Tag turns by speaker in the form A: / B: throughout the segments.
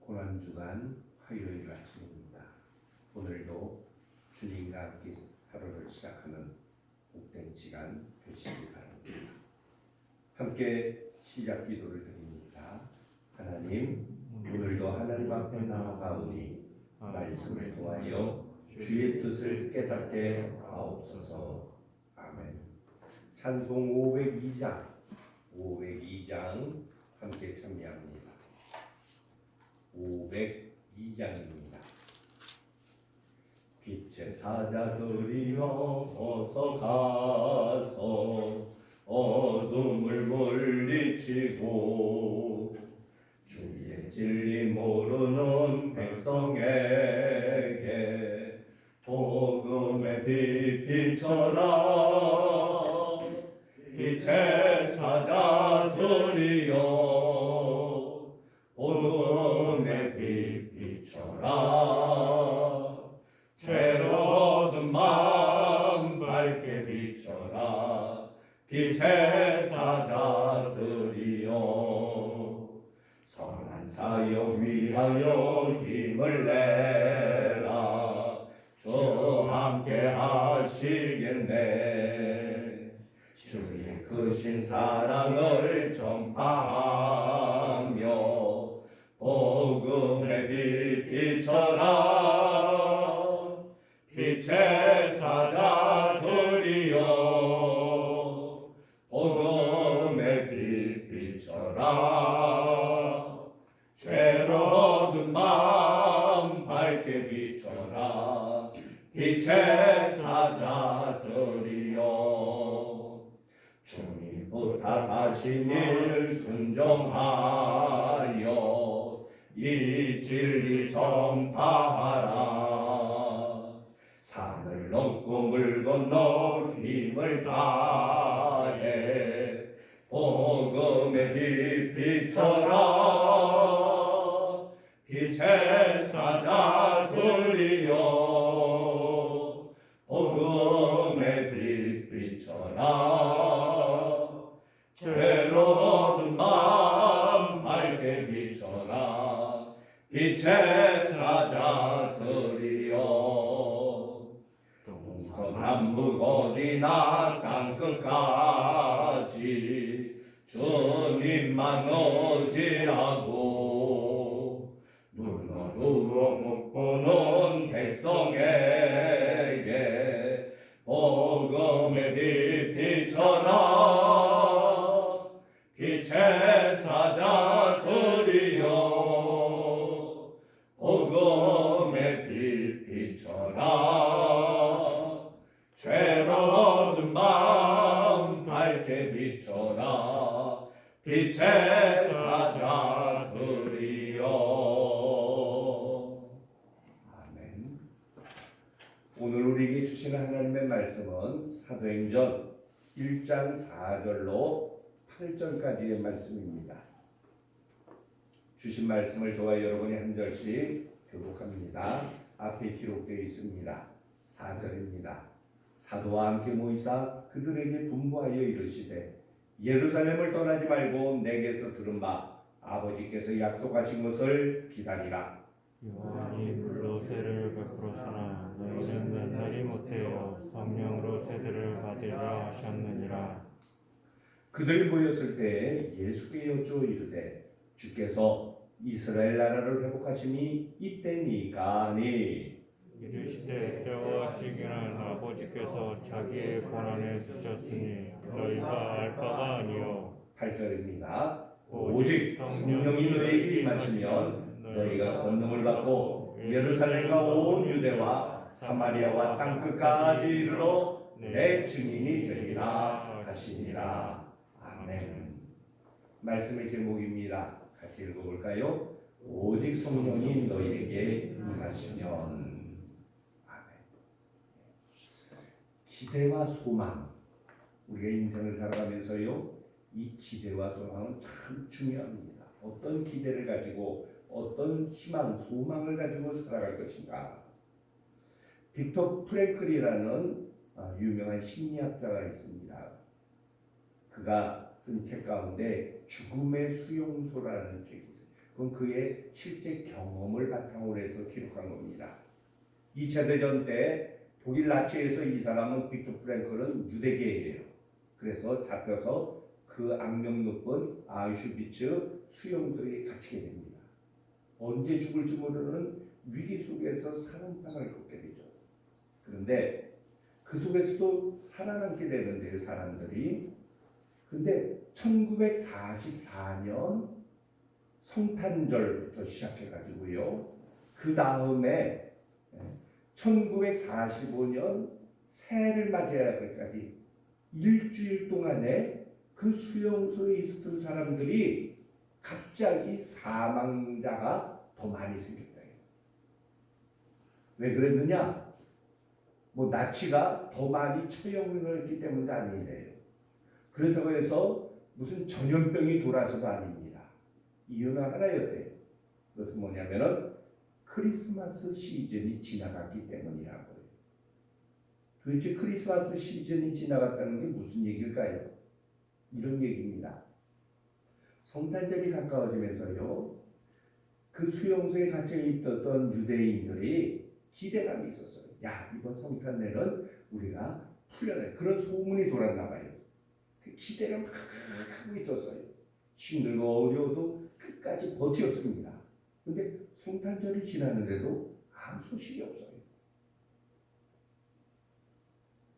A: 고난주간 화요일 아침입니다. 오늘도 주님과 함께 하루를 시작하는 복된 시간 되시기 바랍니다. 함께 시작 기도를 드립니다. 하나님, 오늘도 하나님 앞에 나아가오니 말씀을 통하여 주의 뜻을 깨닫게 하옵소서. 아멘. 찬송 502장 함께 참여합니다. 502장입니다. 빛의 사자들이여 어서 가서 어둠을 물리치고 주의 진리 모르는 백성에게 복음의 빛 비춰라. 빛의 사자들이여 복음의 빛 비춰라. 죄로든 마음 밝게 비춰라. 빛의 사자들이여 선한 사역 위하여 힘을 내라. 주 함께 하시겠네. 주의 크신 사랑을 전파하며 복음의 빛 비춰라. 빛의 사자들이여 복음의 빛 비춰라. 죄로든 마음 밝게 비춰라. 빛의 사자들이여 주님 부탁하신 일 순종하여 이 진리 전파하라. 산을 넘고 물 건너 힘을 다해 복음의 빛 비춰라. 빛의 사자들이여 복음의 빛 비춰라. 죄로든 마음 밝게 비춰라. 빛의 사자들이여 동서남북 어디나 땅끝까지 주님만 의지하고 눈으로 못 보는 백성에게 복음의 빛 비춰라. 빛의 사자들이여 복음의 빛 비춰라. 죄로든 마음 밝게 비춰라. 빛의 사자들이여. 아멘. 오늘 우리에게 주신 하나님의 말씀은 사도행전 1장 4절로 8절까지의 말씀입니다. 주신 말씀을 저와 여러분이 한 절씩 교독합니다. 앞에 기록되어 있습니다. 4절입니다. 사도와 함께 모이사 그들에게 분부하여 이르시되 예루살렘을 떠나지 말고 내게서 들은 바 아버지께서 약속하신 것을 기다리라.
B: 요한이 물로 세를 베풀었으나 너희는 만나지 못하여 성령으로 세례를 받으려 하셨느니라.
A: 그들이 모였을 때 예수께 여쭈어 이르되 주께서 이스라엘 나라를 회복하심이 이때니까 하니
B: 이르시되 때와 시기는 아버지께서 자기의 권한에 두셨으니 너희가 알 바가 아니요.
A: 8절입니다. 오직 성령이 너희에게 임하시면 너희가 권능을 받고 예루살렘과 온 유대와 사마리아와 땅끝까지 이르러 내 증인이 되리라 하시니라. 아멘. 말씀의 제목입니다. 같이 읽어볼까요? 오직 성령이 너희에게 임하시면. 아멘. 기대와 소망. 우리가 인생을 살아가면서요, 이 기대와 소망은 참 중요합니다. 어떤 기대를 가지고 어떤 희망, 소망을 가지고 살아갈 것인가. 빅터 프랭클이라는 유명한 심리학자가 있습니다. 그가 쓴 책 가운데 죽음의 수용소라는 책이 있어요. 그건 그의 실제 경험을 바탕으로 해서 기록한 겁니다. 2차 대전 때 독일 나치에서 이 사람은 빅토 프랭클은 유대계예요. 그래서 잡혀서 그 악명 높은 아우슈비츠 수용소에 갇히게 됩니다. 언제 죽을지 모르는 위기 속에서 사망을 겪게 되죠. 그런데 그 속에서도 살아남게 되는데요, 사람들이. 근데 1944년 성탄절부터 시작해가지고요. 그 다음에 1945년 새해를 맞이할 때까지 일주일 동안에 그 수용소에 있었던 사람들이 갑자기 사망자가 더 많이 생겼다. 왜 그랬느냐? 뭐 나치가 더 많이 처형을 했기 때문도 아니래요. 그렇다고 해서 무슨 전염병이 돌아서도 아닙니다. 이유는 하나였대요. 그것은 뭐냐면은 크리스마스 시즌이 지나갔기 때문이라고요. 도대체 크리스마스 시즌이 지나갔다는 게 무슨 얘기일까요? 이런 얘기입니다. 성탄절이 가까워지면서요, 그 수용소에 갇혀 있었던 유대인들이 기대감이 있었어요. 야, 이번 성탄절은 우리가 풀려내. 그런 소문이 돌았나 봐요. 그 기대를 막 하고 있었어요. 힘들고 어려워도 끝까지 버텼습니다. 근데 성탄절이 지났는데도 아무 소식이 없어요.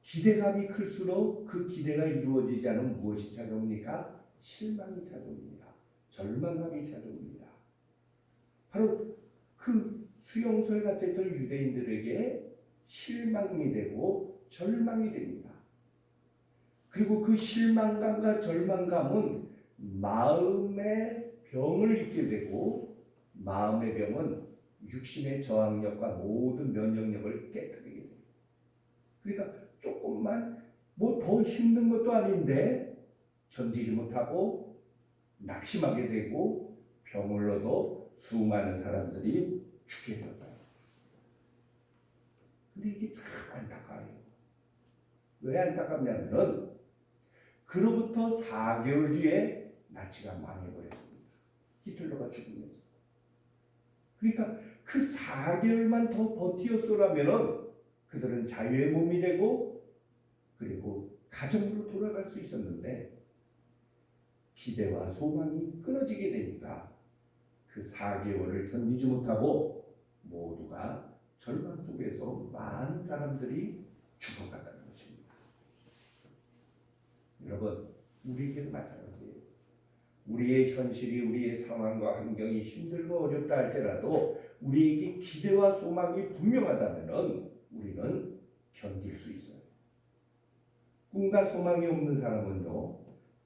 A: 기대감이 클수록 그 기대가 이루어지지 않으면 무엇이 찾아옵니까? 실망이 찾아옵니다. 절망감이 찾아옵니다. 바로 그 수용소에 갇혀있던 유대인들에게 실망이 되고 절망이 됩니다. 그리고 그 실망감과 절망감은 마음의 병을 잊게 되고, 마음의 병은 육신의 저항력과 모든 면역력을 깨뜨리게 돼요. 그러니까 조금만 뭐 더 힘든 것도 아닌데 견디지 못하고 낙심하게 되고 병을 얻어 수많은 사람들이 죽게 되었어요. 근데 이게 참 안타까워요. 왜 안타깝냐면은 그로부터 4개월 뒤에 나치가 망해버렸습니다. 히틀러가 죽으면서. 그러니까 그 4개월만 더 버티었더라면은 그들은 자유의 몸이 되고 그리고 가정으로 돌아갈 수 있었는데 기대와 소망이 끊어지게 되니까 그 4개월을 견디지 못하고 모두가 절망 속에서 많은 사람들이 죽어갔다는 것입니다. 여러분, 우리에게도 마찬가지예요. 우리의 현실이, 우리의 상황과 환경이 힘들고 어렵다 할지라도 우리에게 기대와 소망이 분명하다면 우리는 견딜 수 있어요. 꿈과 소망이 없는 사람은요,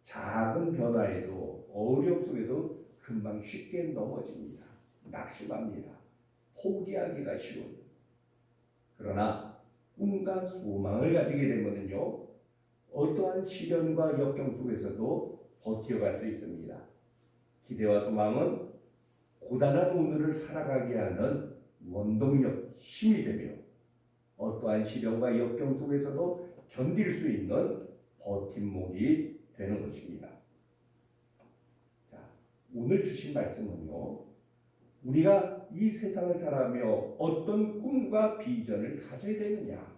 A: 작은 변화에도 어려움 속에도 금방 쉽게 넘어집니다. 낙심합니다. 포기하기가 쉬워요. 그러나 꿈과 소망을 가지게 되면요, 어떠한 시련과 역경 속에서도 버텨갈 수 있습니다. 기대와 소망은 고단한 오늘을 살아가게 하는 원동력, 힘이 되며 어떠한 시련과 역경 속에서도 견딜 수 있는 버팀목이 되는 것입니다. 자, 오늘 주신 말씀은요, 우리가 이 세상을 살아가며 어떤 꿈과 비전을 가져야 되느냐,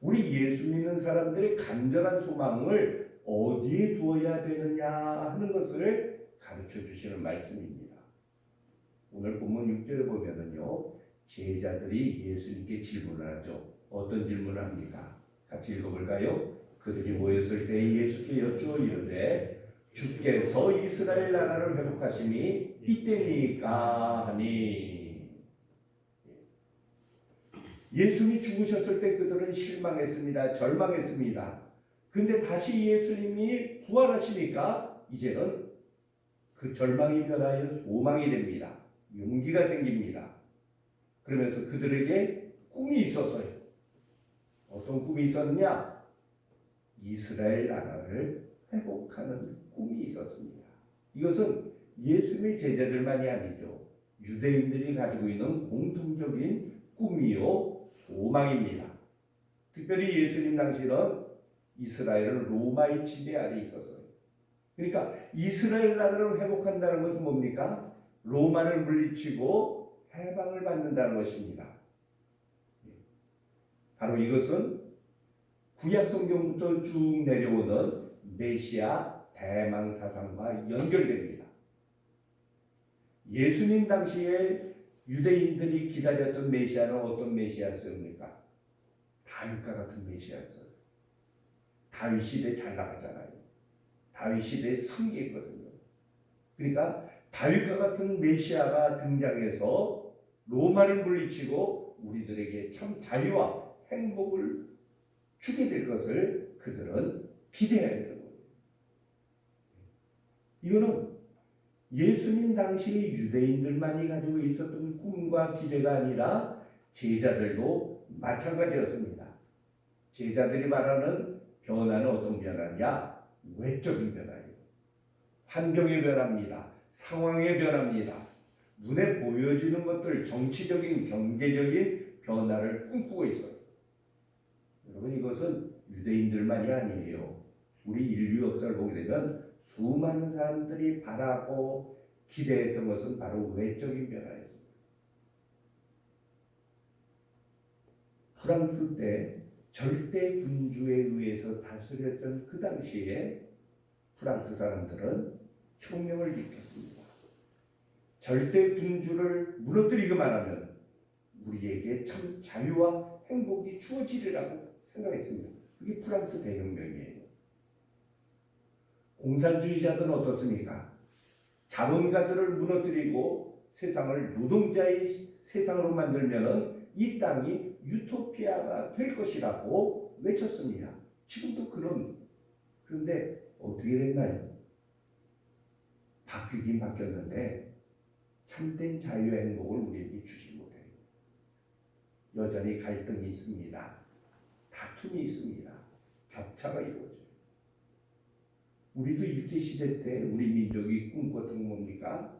A: 우리 예수 믿는 사람들의 간절한 소망을 어디에 두어야 되느냐 하는 것을 가르쳐 주시는 말씀입니다. 오늘 본문 6절에 보면은요, 제자들이 예수님께 질문을 하죠. 어떤 질문을 합니까? 같이 읽어볼까요? 그들이 모였을 때 예수께 여쭈어 이르되 주께서 이스라엘 나라를 회복하심이 이때니까 하니. 예수님이 죽으셨을 때 그들은 실망했습니다. 절망했습니다. 근데 다시 예수님이 부활하시니까 이제는 그 절망이 변하여 소망이 됩니다. 용기가 생깁니다. 그러면서 그들에게 꿈이 있었어요. 어떤 꿈이 있었느냐? 이스라엘 나라를 회복하는 꿈이 있었습니다. 이것은 예수님의 제자들만이 아니죠. 유대인들이 가지고 있는 공통적인 꿈이요, 소망입니다. 특별히 예수님 당시는 이스라엘은 로마의 지배 아래 있었어요. 그러니까 이스라엘 나라를 회복한다는 것은 뭡니까? 로마를 물리치고 해방을 받는다는 것입니다. 바로 이것은 구약 성경부터 쭉 내려오는 메시아 대망 사상과 연결됩니다. 예수님 당시에 유대인들이 기다렸던 메시아는 어떤 메시아였습니까? 다윗과 같은 메시아였어요. 다윗 시대 잘 나갔잖아요. 다윗 시대에 승리했거든요. 그러니까 다윗과 같은 메시아가 등장해서 로마를 물리치고 우리들에게 참 자유와 행복을 주게 될 것을 그들은 기대했던 거예요. 이거는 예수님 당시 유대인들만이 가지고 있었던 꿈과 기대가 아니라 제자들도 마찬가지였습니다. 제자들이 말하는 변화는 어떤 변화냐? 외적인 변화예요. 환경의 변화입니다. 상황의 변화입니다. 눈에 보여지는 것들, 정치적인, 경제적인 변화를 꿈꾸고 있어요. 여러분, 이것은 유대인들만이 아니에요. 우리 인류 역사를 보게 되면 수많은 사람들이 바라고 기대했던 것은 바로 외적인 변화였습니다. 프랑스 때 절대 군주에 의해서 다스렸던 그 당시에 프랑스 사람들은 혁명을 일으켰습니다. 절대 군주를 무너뜨리기만 하면 우리에게 참 자유와 행복이 주어지리라고 생각했습니다. 그게 프랑스 대혁명이에요. 공산주의자들은 어떻습니까? 자본가들을 무너뜨리고 세상을 노동자의 세상으로 만들면 이 땅이 유토피아가 될 것이라고 외쳤습니다. 지금도 그런데 어떻게 됐나요? 바뀌긴 바뀌었는데 참된 자유의 행복을 우리에게 주지 못해요. 여전히 갈등이 있습니다. 다툼이 있습니다. 격차가 이루어져요. 우리도 일제시대 때 우리 민족이 꿈꿨던 건 뭡니까?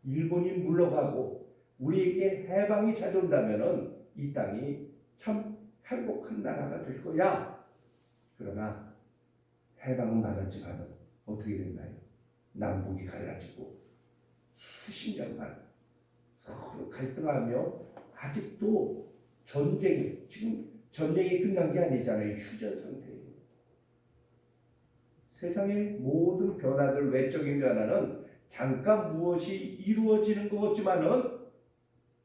A: 일본이 물러가고 우리에게 해방이 찾아온다면 이 땅이 참 행복한 나라가 될 거야. 그러나 해방은 받았지만 어떻게 됐나요? 남북이 갈라지고 수십 년간 서로 갈등하며 아직도 지금 전쟁이 끝난 게 아니잖아요. 휴전 상태예요. 세상의 모든 변화들, 외적인 변화는 잠깐 무엇이 이루어지는 것 같지만은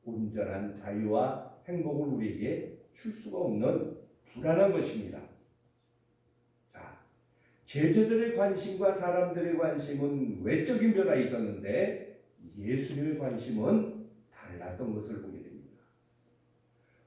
A: 온전한 자유와 행복을 우리에게 줄 수가 없는 불안한 것입니다. 자, 제자들의 관심과 사람들의 관심은 외적인 변화가 있었는데 예수님의 관심은 달랐던 것을 보게 됩니다.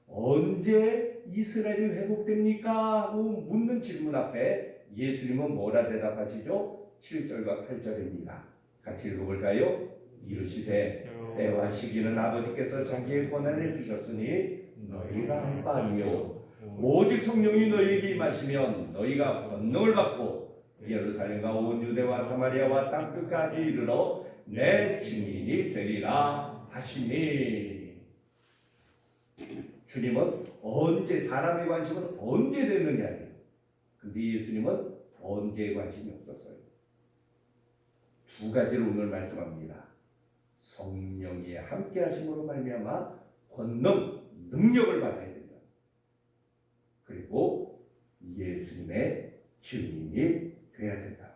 A: 언제 이스라엘이 회복됩니까? 하고 묻는 질문 앞에 예수님은 뭐라 대답하시죠? 7절과 8절입니다. 같이 읽어볼까요? 이르시되 때와 시기는 아버지께서 자기의 권한에 주셨으니 너희가 할 바 아니요 오직 성령이 너희에게 임하시면 너희가 권능을 받고 예루살렘과 온 유대와 사마리아와 땅끝까지 이르러 내 증인이 되리라 하시니. 주님은 언제, 사람의 관심은 언제 되느냐예요. 근데 예수님은 언제에 관심이 없었어요. 두 가지를 오늘 말씀합니다. 성령이 함께 하심으로 말미암아 권능, 능력을 받아야 된다. 그리고 예수님의 증인이 돼야 된다.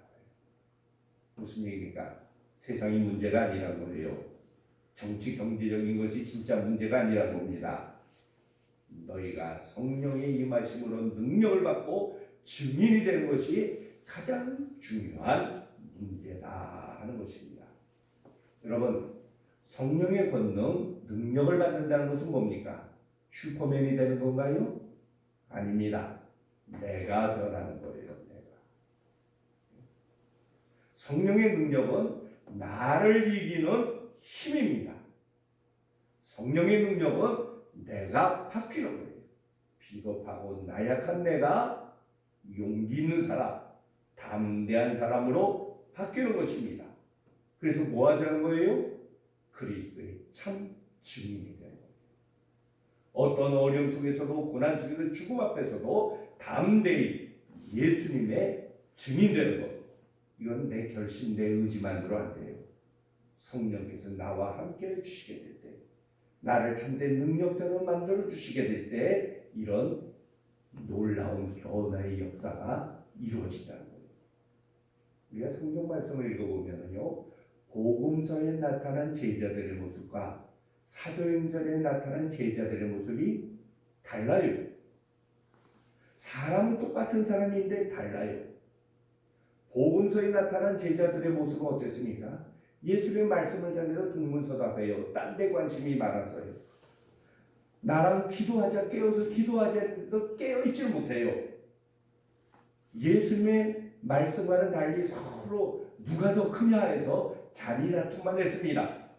A: 무슨 얘기입니까? 세상이 문제가 아니라는 거예요. 정치, 경제적인 것이 진짜 문제가 아니라는 겁니다. 너희가 성령의 임하심으로 능력을 받고 증인이 되는 것이 가장 중요한 문제다 하는 것입니다. 여러분, 성령의 권능, 능력을 받는다는 것은 뭡니까? 슈퍼맨이 되는 건가요? 아닙니다. 내가 변하는 거예요. 내가. 성령의 능력은 나를 이기는 힘입니다. 성령의 능력은 내가 바뀌는 거예요. 비겁하고 나약한 내가 용기 있는 사람, 담대한 사람으로 바뀌는 것입니다. 그래서 뭐 하자는 거예요? 그리스도의 참 증인이 되는 거예요. 어떤 어려움 속에서도, 고난 속에서도, 죽음 앞에서도 담대히 예수님의 증인 되는 것. 이건 내 결심, 내 의지만으로 안 돼요. 성령께서 나와 함께 해주시게 될 때, 나를 참된 능력자로 만들어 주시게 될 때 이런 놀라운 변화의 역사가 이루어진다는 거예요. 우리가 성경 말씀을 읽어보면요, 복음서에 나타난 제자들의 모습과 사도행전에 나타난 제자들의 모습이 달라요. 사람은 똑같은 사람인데 달라요. 복음서에 나타난 제자들의 모습은 어땠습니까? 예수님의 말씀을 전해서 동문서답해요. 딴 데 관심이 많아서요. 나랑 기도하자 깨어서 기도하자 해도 깨어있질 못해요. 예수님의 말씀과는 달리 서로 누가 더 크냐 해서 자리 다툼만 했습니다.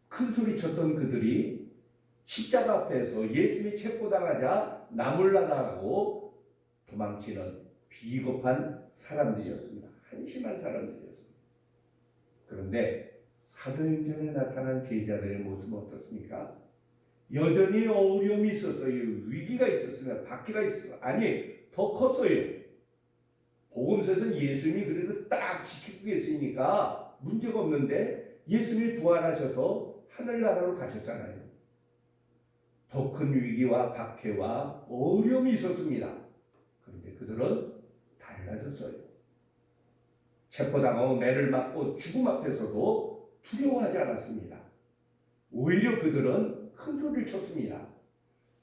A: 큰 소리 쳤던 그들이 십자가 앞에서 예수님이 체포당하자 나몰라라고 도망치는 비겁한 사람들이었습니다. 한심한 사람들이었습니다. 그런데 사도행전에 나타난 제자들의 모습은 어떻습니까? 여전히 어려움이 있었어요. 위기가 있었으면 박해가 있었어요. 아니, 더 컸어요. 복음서에서는 예수님이 그래도 딱 지키고 계시니까 문제가 없는데 예수님이 부활하셔서 하늘나라로 가셨잖아요. 더 큰 위기와 박해와 어려움이 있었습니다. 그런데 그들은 달라졌어요. 체포당하고 매를 맞고 죽음 앞에서도 두려워하지 않았습니다. 오히려 그들은 큰 소리를 쳤습니다.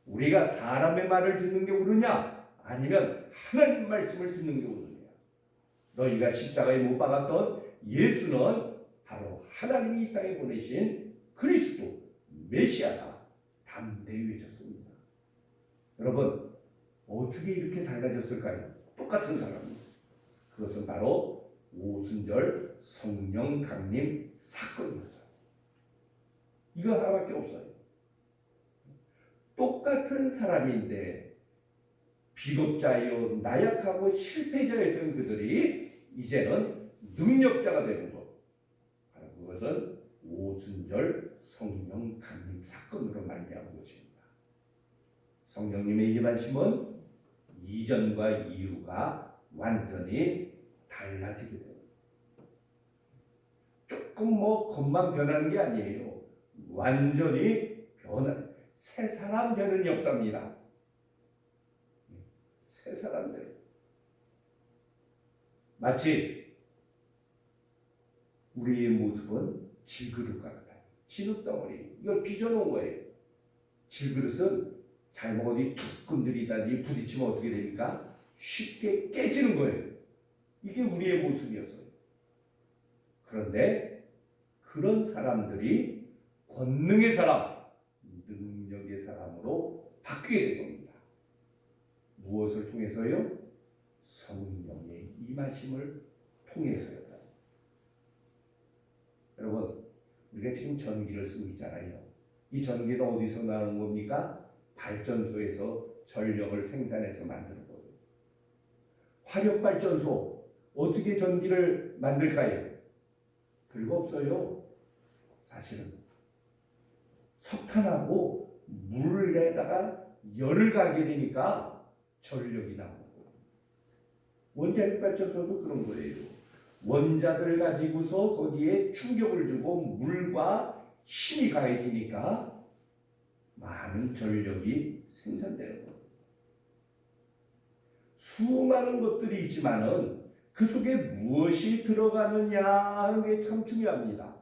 A: 우리가 사람의 말을 듣는 게 옳으냐? 아니면 하나님 말씀을 듣는 게 옳으냐? 너희가 십자가에 못 박았던 예수는 바로 하나님이 이 땅에 보내신 그리스도 메시아다. 담대히 외쳤습니다. 여러분, 어떻게 이렇게 달라졌을까요? 똑같은 사람입니다. 그것은 바로 오순절 성령 강림 사건이었어요. 이거 하나밖에 없어요. 똑같은 사람인데 비겁자요, 나약하고 실패자였던 그들이 이제는 능력자가 되는 것. 바로 그것은 오순절 성령 강림 사건으로 말미암은 것입니다. 성령님의 임하심은 이전과 이후가 완전히 달라지게 됩니다. 조금 것만 변하는 게 아니에요. 완전히 새 사람 되는 역사입니다. 새 사람들. 마치 우리의 모습은 질그릇과 같아요. 진흙덩어리. 이걸 빚어놓은 거예요. 질그릇은 잘못 어디 툭 건드리다니 부딪히면 어떻게 됩니까? 쉽게 깨지는 거예요. 이게 우리의 모습이었어요. 그런데 그런 사람들이 권능의 사람, 능력의 사람으로 바뀌게 된 겁니다. 무엇을 통해서요? 성령의 임하심을 통해서요. 여러분, 우리가 지금 전기를 쓰고 있잖아요. 이 전기는 어디서 나오는 겁니까? 발전소에서 전력을 생산해서 만드는 거예요. 화력발전소, 어떻게 전기를 만들까요? 별거 없어요. 사실은 석탄하고 물에다가 열을 가게 되니까 전력이 나오고, 원자력 발전소도 그런 거예요. 원자들 가지고서 거기에 충격을 주고 물과 힘이 가해지니까 많은 전력이 생산되는 거예요. 수많은 것들이 있지만은 그 속에 무엇이 들어가느냐 하는 게 참 중요합니다.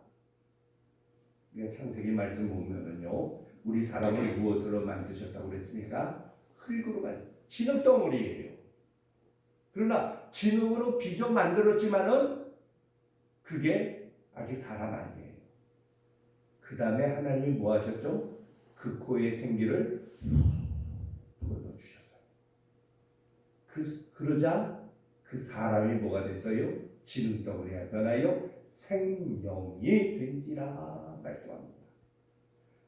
A: 창세기 말씀 보면은요, 우리 사람을 무엇으로 만드셨다고 그랬습니까? 흙으로 진흙덩어리예요. 그러나 진흙으로 빚어 만들었지만은 그게 아직 사람 아니에요. 그 다음에 하나님이 뭐 하셨죠? 그 코에 생기를 불어넣어주셨어요. 그러자 그 사람이 뭐가 됐어요? 진흙덩어리가 변하여 생명이 된지라 말씀합니다.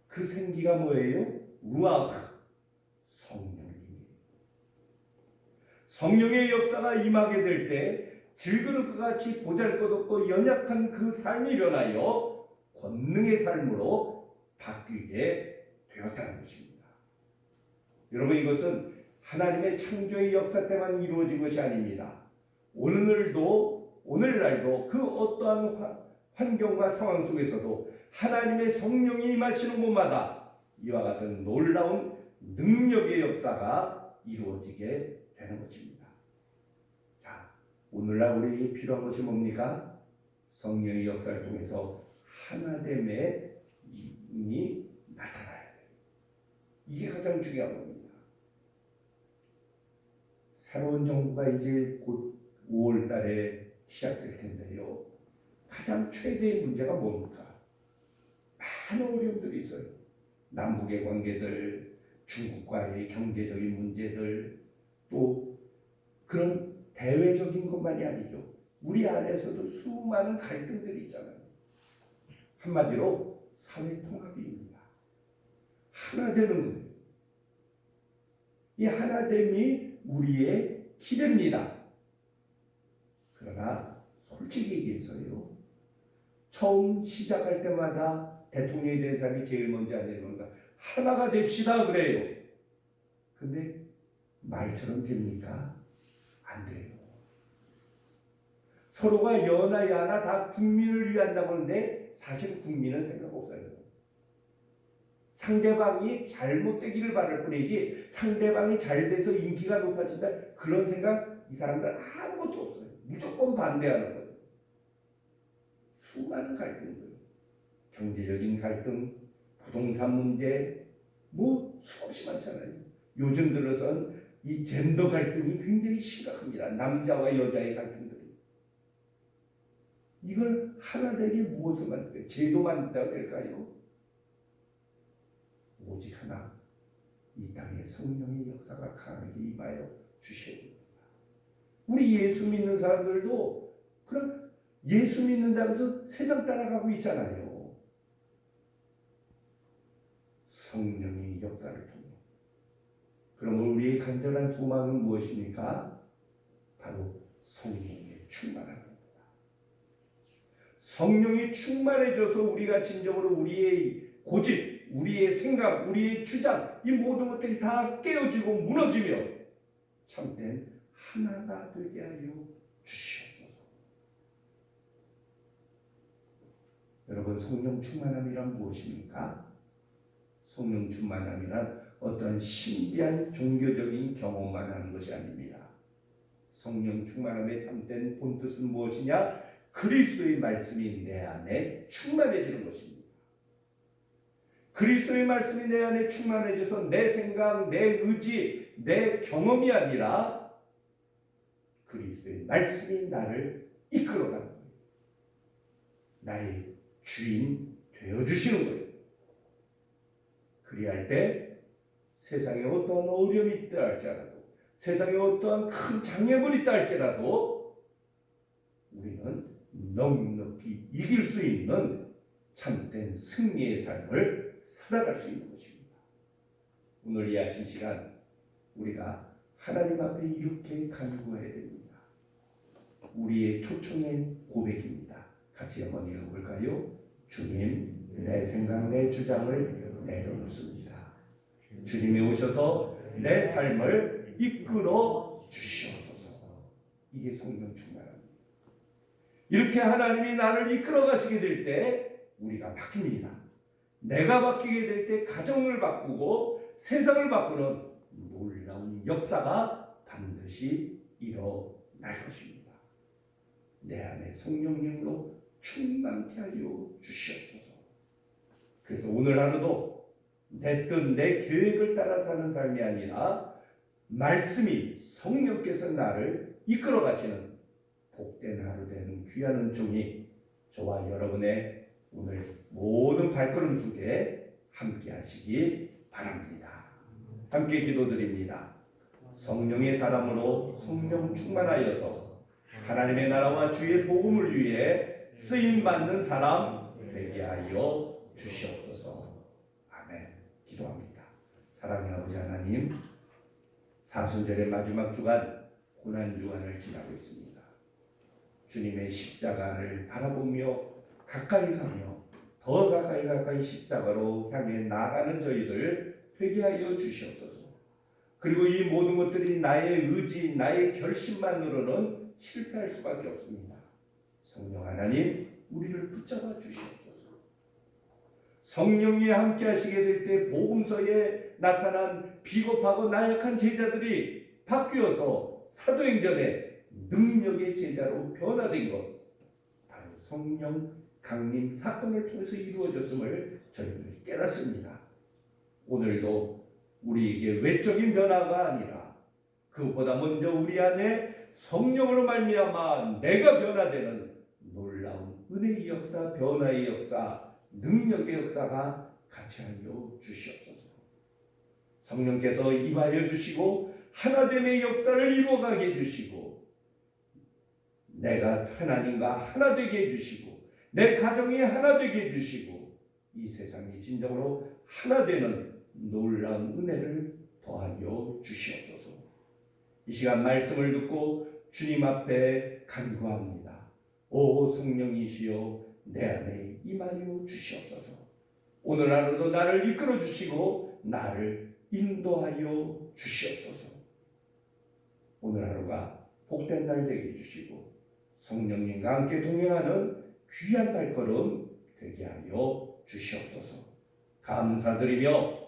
A: 그 생기가 뭐예요? 루아흐, 성령님이에요. 성령의 역사가 임하게 될 때 질그릇과 같이 보잘것없고 연약한 그 삶이 변하여 권능의 삶으로 바뀌게 되었다는 것입니다. 여러분, 이것은 하나님의 창조의 역사 때만 이루어진 것이 아닙니다. 오늘날도 그 어떠한 환경과 상황 속에서도 하나님의 성령이 임하시는 곳마다 이와 같은 놀라운 능력의 역사가 이루어지게 되는 것입니다. 자, 오늘날 우리에게 필요한 것이 뭡니까? 성령의 역사를 통해서 하나됨의 힘이 나타나야 돼요. 이게 가장 중요한 겁니다. 새로운 정부가 이제 곧 5월 달에 시작될 텐데요. 가장 최대의 문제가 뭡니까? 많은 어려움들이 있어요. 남북의 관계들, 중국과의 경제적인 문제들, 또 그런 대외적인 것만이 아니죠. 우리 안에서도 수많은 갈등들이 있잖아요. 한마디로 사회 통합입니다. 하나 되는 거예요. 이 하나됨이 우리의 기대입니다. 그러나 솔직히 얘기해서요. 처음 시작할 때마다 대통령이 된 사람이 제일 먼저 하는 건가? 하나가 됩시다 그래요. 근데 말처럼 됩니까? 안 돼요. 서로가 여나 야나 다 국민을 위한다고 하는데 사실 국민은 생각 없어요. 상대방이 잘못되기를 바랄 뿐이지 상대방이 잘 돼서 인기가 높아진다 그런 생각 이 사람들 아무것도 없어요. 무조건 반대하는 거예요. 수많은 갈등들, 경제적인 갈등, 부동산 문제 뭐 수없이 많잖아요. 요즘 들어선 이 젠더 갈등이 굉장히 심각합니다. 남자와 여자의 갈등들이. 이걸 하나 되게 무엇을 만들어요? 제도 만든다고 될까요? 오직 하나, 이 땅에 성령의 역사가 강하게 임하여 주셔야 됩니다. 우리 예수 믿는 사람들도 그런 예수 믿는다면서 세상 따라가고 있잖아요. 성령의 역사를 통해. 그럼 우리의 간절한 소망은 무엇입니까? 바로 성령의 충만함입니다. 성령이 충만해져서 우리가 진정으로 우리의 고집, 우리의 생각, 우리의 주장 이 모든 것들이 다 깨어지고 무너지며 참된 하나가 되게 하여 주시옵소서. 여러분 성령 충만함이란 무엇입니까? 성령 충만함이란 어떠한 신비한 종교적인 경험만 하는 것이 아닙니다. 성령 충만함의 참된 본뜻은 무엇이냐? 그리스도의 말씀이 내 안에 충만해지는 것입니다. 그리스도의 말씀이 내 안에 충만해져서 내 생각, 내 의지, 내 경험이 아니라 그리스도의 말씀이 나를 이끌어가는 거예요. 나의 주인 되어주시는 거예요. 그리할 때 세상에 어떠한 어려움이 있다 할지라도 세상에 어떠한 큰 장애물이 있다 할지라도 우리는 넉넉히 이길 수 있는 참된 승리의 삶을 살아갈 수 있는 것입니다. 오늘 이 아침 시간 우리가 하나님 앞에 이렇게 간구해야 됩니다. 우리의 초청의 고백입니다. 같이 한번 읽어볼까요? 주님, 내 생각, 내 주장을 내려놓습니다. 주님이 오셔서 내 삶을 이끌어 주시옵소서. 이게 성령 충만합니다. 이렇게 하나님이 나를 이끌어 가시게 될 때 우리가 바뀝니다. 내가 바뀌게 될 때 가정을 바꾸고 세상을 바꾸는 놀라운 역사가 반드시 일어날 것입니다. 내 안에 성령님으로 충만케 하여 주시옵소서. 그래서 오늘 하루도 내 뜻, 내 계획을 따라 사는 삶이 아니라 말씀이 성령께서 나를 이끌어 가시는 복된 하루 되는 귀한 은총이 저와 여러분의 오늘 모든 발걸음 속에 함께 하시기 바랍니다. 함께 기도드립니다. 성령의 사람으로 성령 충만하여서 하나님의 나라와 주의 복음을 위해 쓰임받는 사람 되게 하여 주시옵소서. 아멘. 기도합니다. 사랑의 아버지 하나님, 사순절의 마지막 주간 고난주간을 지나고 있습니다. 주님의 십자가를 바라보며 가까이 가며 더 가까이 십자가로 향해 나아가는 저희들 되게 하여 주시옵소서. 그리고 이 모든 것들이 나의 의지, 나의 결심만으로는 실패할 수밖에 없습니다. 성령 하나님, 우리를 붙잡아 주시옵소서. 성령이 함께 하시게 될 때 복음서에 나타난 비겁하고 나약한 제자들이 바뀌어서 사도행전의 능력의 제자로 변화된 것, 바로 성령 강림 사건을 통해서 이루어졌음을 저희들이 깨닫습니다. 오늘도 우리에게 외적인 변화가 아니라 그보다 먼저 우리 안에 성령으로 말미암아 내가 변화되는 놀라운 은혜의 역사, 변화의 역사, 능력의 역사가 같이 하여 주시옵소서. 성령께서 임하여 주시고 하나됨의 역사를 이루어가게 해주시고 내가 하나님과 하나 되게 해주시고 내 가정이 하나 되게 해주시고 이 세상이 진정으로 하나 되는 놀라운 은혜를 더하여 주시옵소서. 이 시간 말씀을 듣고 주님 앞에 간구합니다. 오 성령이시여 내 안에 임하여 주시옵소서. 오늘 하루도 나를 이끌어 주시고 나를 인도하여 주시옵소서. 오늘 하루가 복된 날 되게 해주시고 성령님과 함께 동행하는 귀한 발걸음 되게 하여 주시옵소서. 감사드리며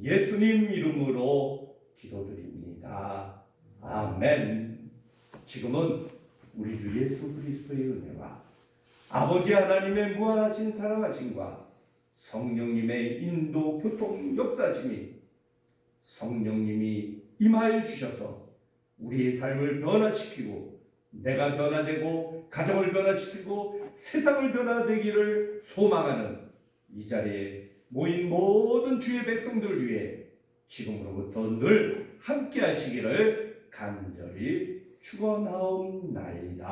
A: 예수님 이름으로 기도드립니다. 아멘. 지금은 우리 주 예수 그리스도의 은혜와 아버지 하나님의 무한하신 사랑하심과 성령님의 인도 교통 역사심이 성령님이 임하여 주셔서 우리의 삶을 변화시키고 내가 변화되고 가정을 변화시키고 세상을 변화되기를 소망하는 이 자리에 모인 모든 주의 백성들 위해 지금으로부터 늘 함께 하시기를 간절히 축원하옵나이다.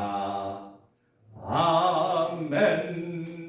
A: 아멘.